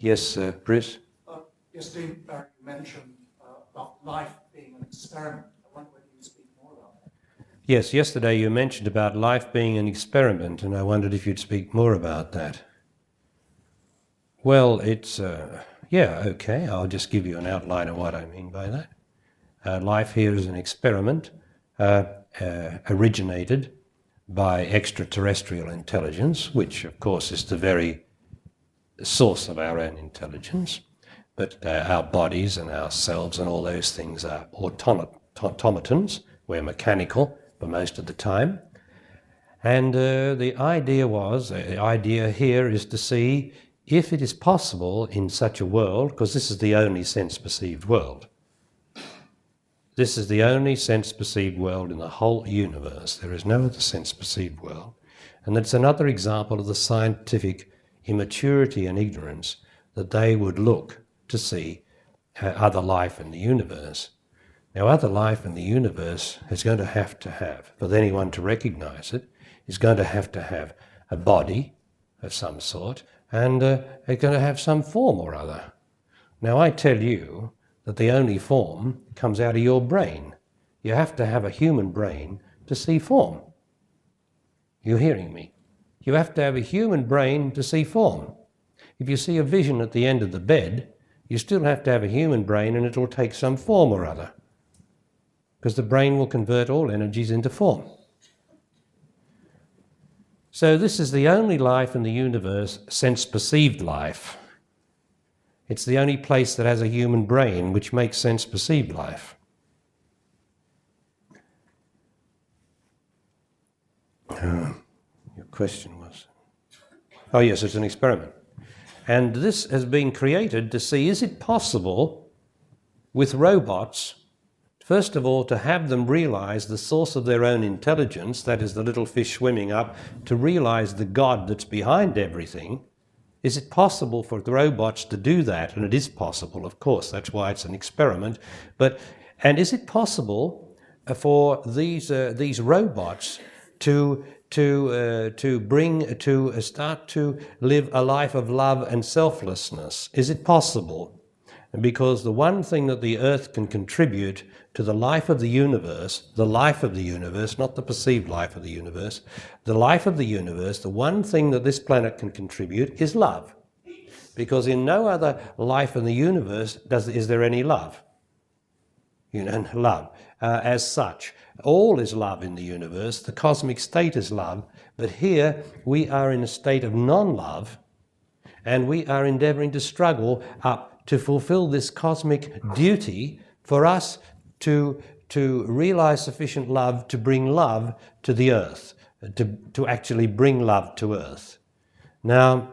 Yes, Bruce? Yesterday, Barry, you mentioned about life being an experiment. I wonder whether you could speak more about that. Yes, yesterday you mentioned about life being an experiment, and I wondered if you'd speak more about that. Well, it's, okay, I'll just give you an outline of what I mean by that. Life here is an experiment originated by extraterrestrial intelligence, which of course is the very source of our own intelligence. But our bodies and ourselves and all those things are automatons. We're mechanical for most of the time. And the idea here is to see if it is possible in such a world, because this is the only sense-perceived world. This is the only sense-perceived world in the whole universe. There is no other sense-perceived world. And it's another example of the scientific immaturity and ignorance that they would look to see other life in the universe. Now, other life in the universe is going to have, for anyone to recognize it, is going to have a body of some sort, and it's going to have some form or other. Now, I tell you that the only form comes out of your brain. You have to have a human brain to see form. You're hearing me? You have to have a human brain to see form. If you see a vision at the end of the bed, you still have to have a human brain, and it will take some form or other, because the brain will convert all energies into form. So this is the only life in the universe, sense-perceived life. It's the only place that has a human brain which makes sense-perceived life. Your question was? Oh yes, it's an experiment. And this has been created to see, is it possible with robots, first of all, to have them realize the source of their own intelligence, that is the little fish swimming up, to realize the God that's behind everything. Is it possible for the robots to do that? And it is possible, of course, that's why it's an experiment. And is it possible for these robots to start to live a life of love and selflessness? Is it possible? Because the one thing that the Earth can contribute to the life of the universe, not the perceived life of the universe, the life of the universe, the one thing that this planet can contribute is love. Because in no other life in the universe is there any love. Love as such. All is love in the universe. The cosmic state is love. But here we are in a state of non-love, and we are endeavoring to struggle up to fulfill this cosmic duty for us to realize sufficient love to bring love to the earth, to actually bring love to earth. Now,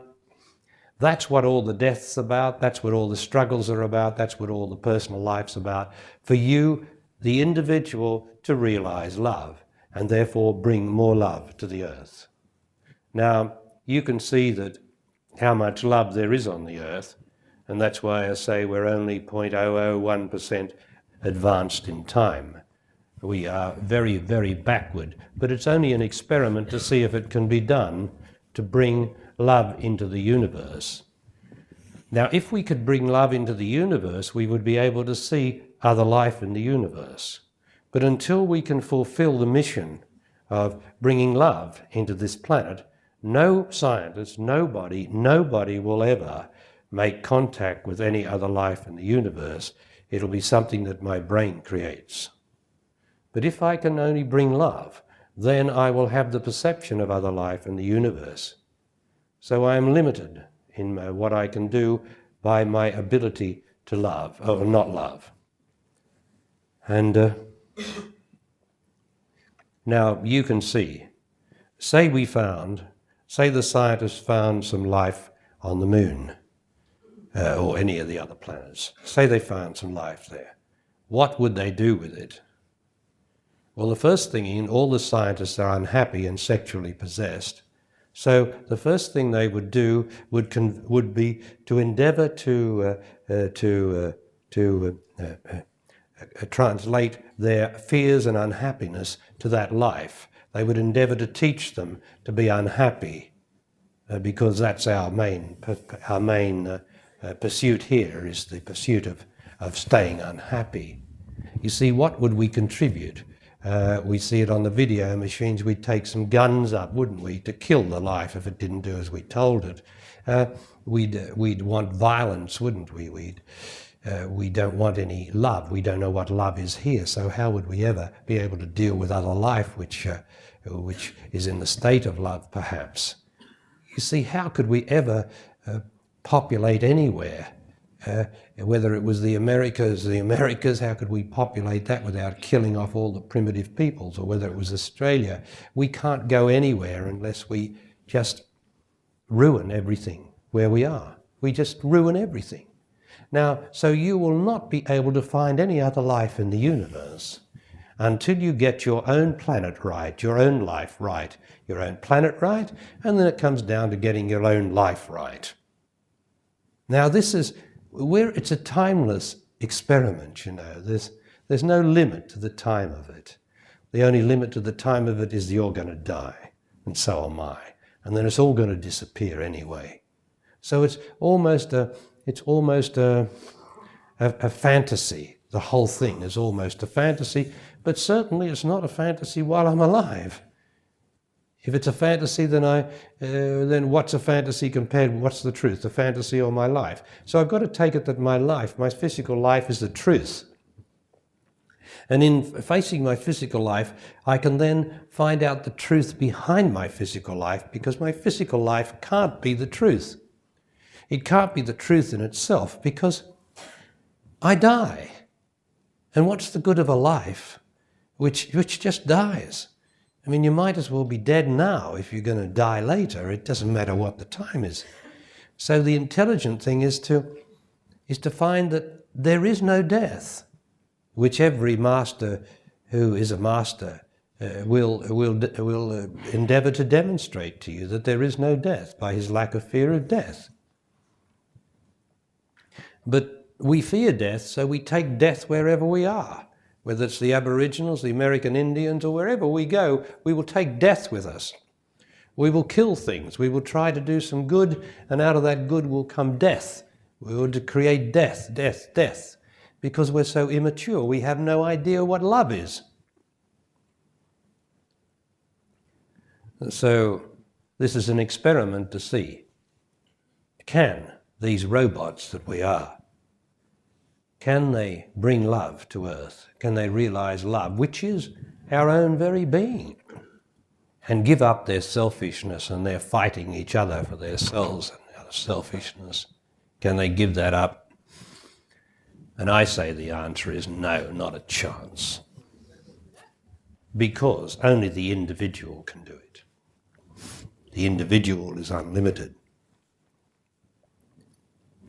that's what all the death's about, that's what all the struggles are about, that's what all the personal life's about. For you, the individual, to realize love, and therefore bring more love to the earth. Now, you can see that how much love there is on the earth, and that's why I say we're only 0.001% advanced in time. We are very, very backward, but it's only an experiment to see if it can be done to bring love into the universe. Now, if we could bring love into the universe, we would be able to see other life in the universe. But until we can fulfill the mission of bringing love into this planet, no scientist, nobody will ever make contact with any other life in the universe. It'll be something that my brain creates. But if I can only bring love, then I will have the perception of other life in the universe. So I am limited in what I can do by my ability to love, or not love. And now you can see, say the scientists found some life on the moon, or any of the other planets. Say they found some life there. What would they do with it? Well, the first thing, all the scientists are unhappy and sexually possessed. So the first thing they would do would be to endeavor to translate their fears and unhappiness to that life. They would endeavor to teach them to be unhappy, because that's our main pursuit here is the pursuit of staying unhappy. You see, what would we contribute? We see it on the video machines. We'd take some guns up, wouldn't we, to kill the life if it didn't do as we told it. We'd want violence, wouldn't we? We don't want any love. We don't know what love is here. So how would we ever be able to deal with other life which is in the state of love, perhaps? You see, how could we ever populate anywhere? Whether it was the Americas, how could we populate that without killing off all the primitive peoples? Or whether it was Australia, we can't go anywhere unless we just ruin everything where we are. We just ruin everything. Now, so you will not be able to find any other life in the universe until you get your own planet right, your own life right, your own planet right, and then it comes down to getting your own life right. Now, this is where it's a timeless experiment, you know. There's no limit to the time of it. The only limit to the time of it is you're going to die, and so am I. And then it's all going to disappear anyway. So it's almost a fantasy. The whole thing is almost a fantasy, but certainly it's not a fantasy while I'm alive. If it's a fantasy, then what's a fantasy compared with what's the truth, the fantasy or my life? So I've got to take it that my life, my physical life, is the truth. And in facing my physical life, I can then find out the truth behind my physical life, because my physical life can't be the truth. It can't be the truth in itself, because I die. And what's the good of a life which just dies? I mean, you might as well be dead now if you're going to die later. It doesn't matter what the time is. So the intelligent thing is to find that there is no death, which every master who is a master will endeavour to demonstrate to you, that there is no death by his lack of fear of death. But we fear death, so we take death wherever we are. Whether it's the Aboriginals, the American Indians, or wherever we go, we will take death with us. We will kill things. We will try to do some good, and out of that good will come death. We will create death, because we're so immature. We have no idea what love is. So this is an experiment to see, can these robots that we are, can they bring love to Earth? Can they realize love, which is our own very being, and give up their selfishness and their fighting each other for their selves and their selfishness? Can they give that up? And I say the answer is no, not a chance. Because only the individual can do it. The individual is unlimited.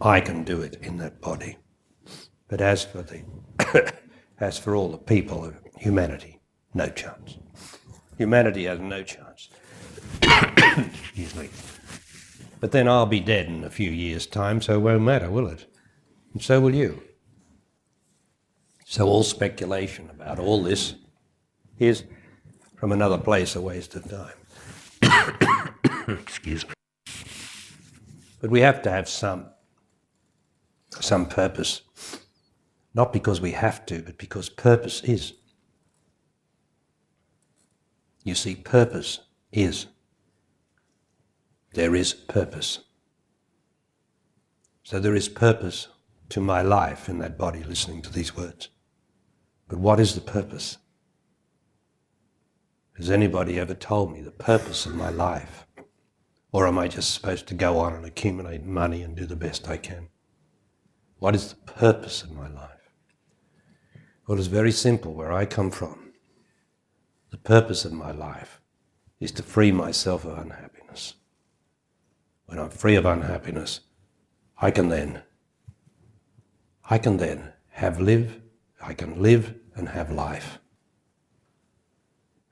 I can do it in that body. But as for all the people of humanity, no chance. Humanity has no chance. Excuse me. But then I'll be dead in a few years' time, so it won't matter, will it? And so will you. So all speculation about all this is, from another place, a waste of time. Excuse me. But we have to have some purpose. Not because we have to, but because purpose is. You see, purpose is. There is purpose. So there is purpose to my life in that body listening to these words. But what is the purpose? Has anybody ever told me the purpose of my life? Or am I just supposed to go on and accumulate money and do the best I can? What is the purpose of my life? Well, it's very simple where I come from. The purpose of my life is to free myself of unhappiness. When I'm free of unhappiness, I can then live and have life.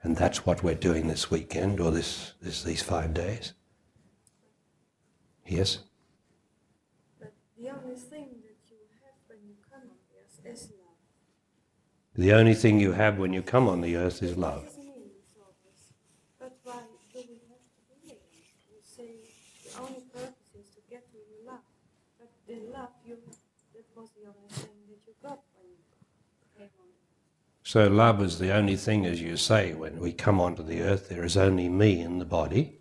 And that's what we're doing this weekend, or these 5 days. Yes? But the only thing that you have when you come on earth is love. The only thing you have when you come on the earth is love. It doesn't mean it's always. But why do we have to do it? You say the only purpose is to get to your love. But the love that was the only thing that you got when you came on. So love is the only thing, as you say, when we come onto the earth, there is only me in the body.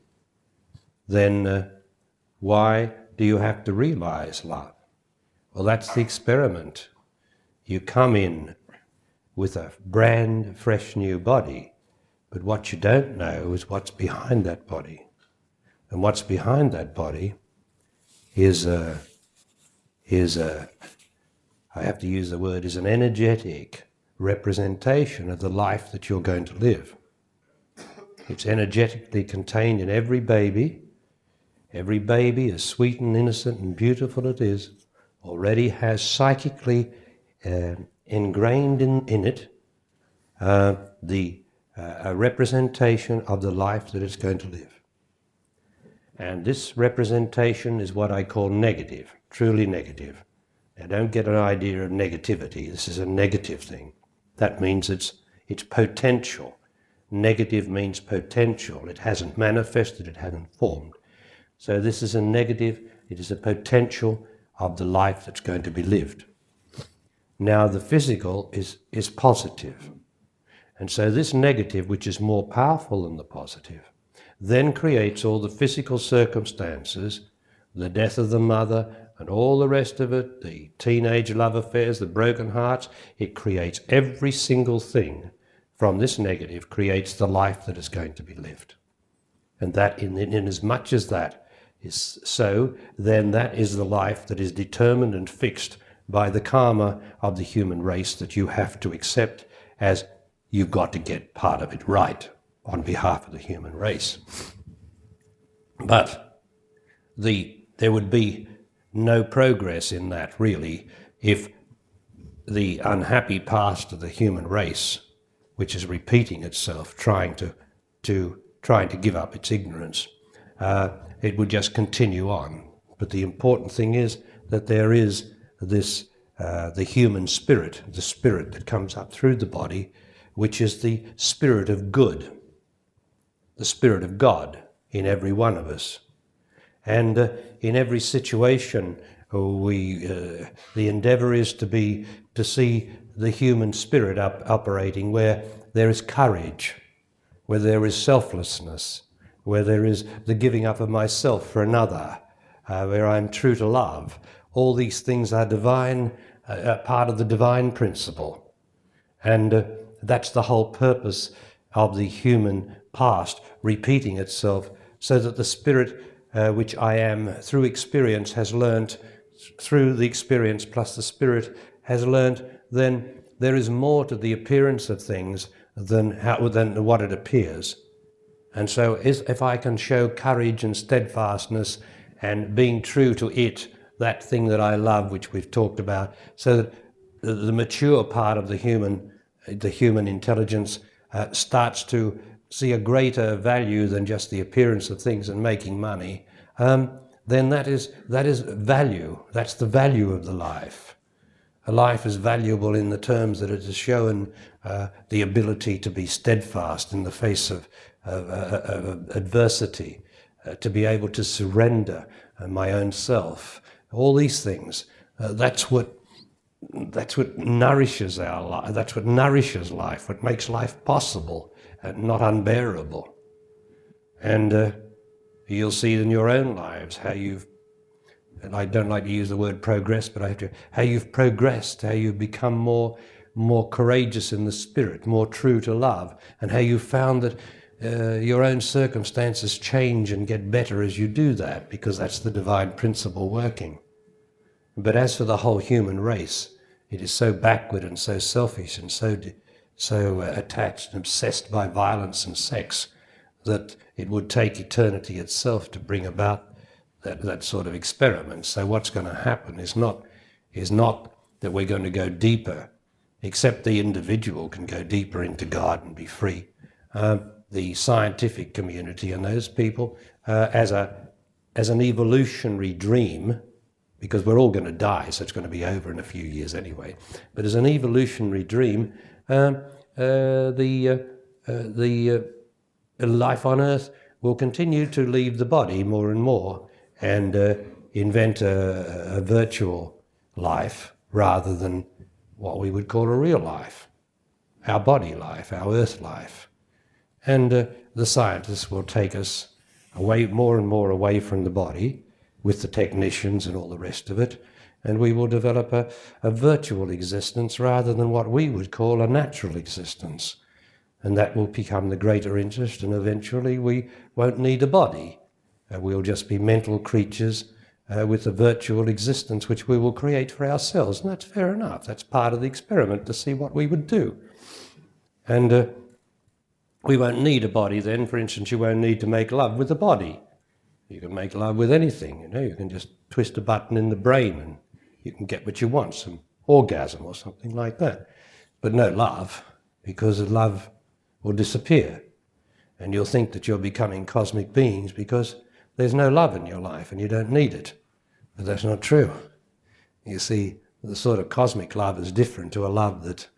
Then why do you have to realize love? Well, that's the experiment. You come in with a brand, fresh new body, but what you don't know is what's behind that body. And what's behind that body is I have to use the word, is an energetic representation of the life that you're going to live. It's energetically contained in every baby. Every baby, as sweet and innocent and beautiful it is, already has psychically ingrained in it a representation of the life that it's going to live. And this representation is what I call negative, truly negative. Now don't get an idea of negativity. This is a negative thing. That means it's potential. Negative means potential. It hasn't manifested, it hasn't formed. So this is a negative, it is a potential of the life that's going to be lived. Now the physical is positive. And so this negative, which is more powerful than the positive, then creates all the physical circumstances, the death of the mother and all the rest of it, the teenage love affairs, the broken hearts. It creates every single thing from this negative, creates the life that is going to be lived. And that in as much as that is so, then that is the life that is determined and fixed by the karma of the human race that you have to accept as you've got to get part of it right on behalf of the human race. But there would be no progress in that really if the unhappy past of the human race, which is repeating itself, trying to give up its ignorance, it would just continue on. But the important thing is that there is this, the human spirit, the spirit that comes up through the body, which is the spirit of good, the spirit of God in every one of us. And in every situation, the endeavor is to see the human spirit operating where there is courage, where there is selflessness, where there is the giving up of myself for another, where I'm true to love. All these things are divine, part of the divine principle. And that's the whole purpose of the human past repeating itself, so that the spirit which I am through experience has learnt, through the experience plus the spirit has learnt, then there is more to the appearance of things than what it appears. And so if I can show courage and steadfastness and being true to it, that thing that I love, which we've talked about, so that the mature part of the human intelligence starts to see a greater value than just the appearance of things and making money, then that is value. That's the value of the life. A life is valuable in the terms that it has shown the ability to be steadfast in the face of adversity, to be able to surrender my own self. All these things. That's what nourishes our life. That's what nourishes life. What makes life possible and not unbearable. And you'll see in your own lives how and I don't like to use the word progress, but how you've progressed, how you've become more courageous in the spirit, more true to love, and how you've found that your own circumstances change and get better as you do that, because that's the divine principle working. But as for the whole human race, it is so backward and so selfish and so attached and obsessed by violence and sex that it would take eternity itself to bring about that sort of experiment. So what's going to happen is not that we're going to go deeper, except the individual can go deeper into God and be free. The scientific community and those people, as an evolutionary dream, because we're all going to die, so it's going to be over in a few years anyway. But as an evolutionary dream, the life on Earth will continue to leave the body more and more, and invent a virtual life rather than what we would call a real life, our body life, our earth life. And the scientists will take us away, more and more away from the body, with the technicians and all the rest of it, and we will develop a virtual existence rather than what we would call a natural existence. And that will become the greater interest, and eventually we won't need a body. We'll just be mental creatures with a virtual existence which we will create for ourselves. And that's fair enough. That's part of the experiment to see what we would do. And we won't need a body then. For instance, you won't need to make love with a body. You can make love with anything, you know. You can just twist a button in the brain and you can get what you want, some orgasm or something like that. But no love, because love will disappear. And you'll think that you're becoming cosmic beings because there's no love in your life and you don't need it. But that's not true. You see, the sort of cosmic love is different to a love that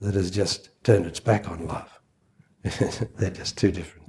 has just turned its back on love. They're just two different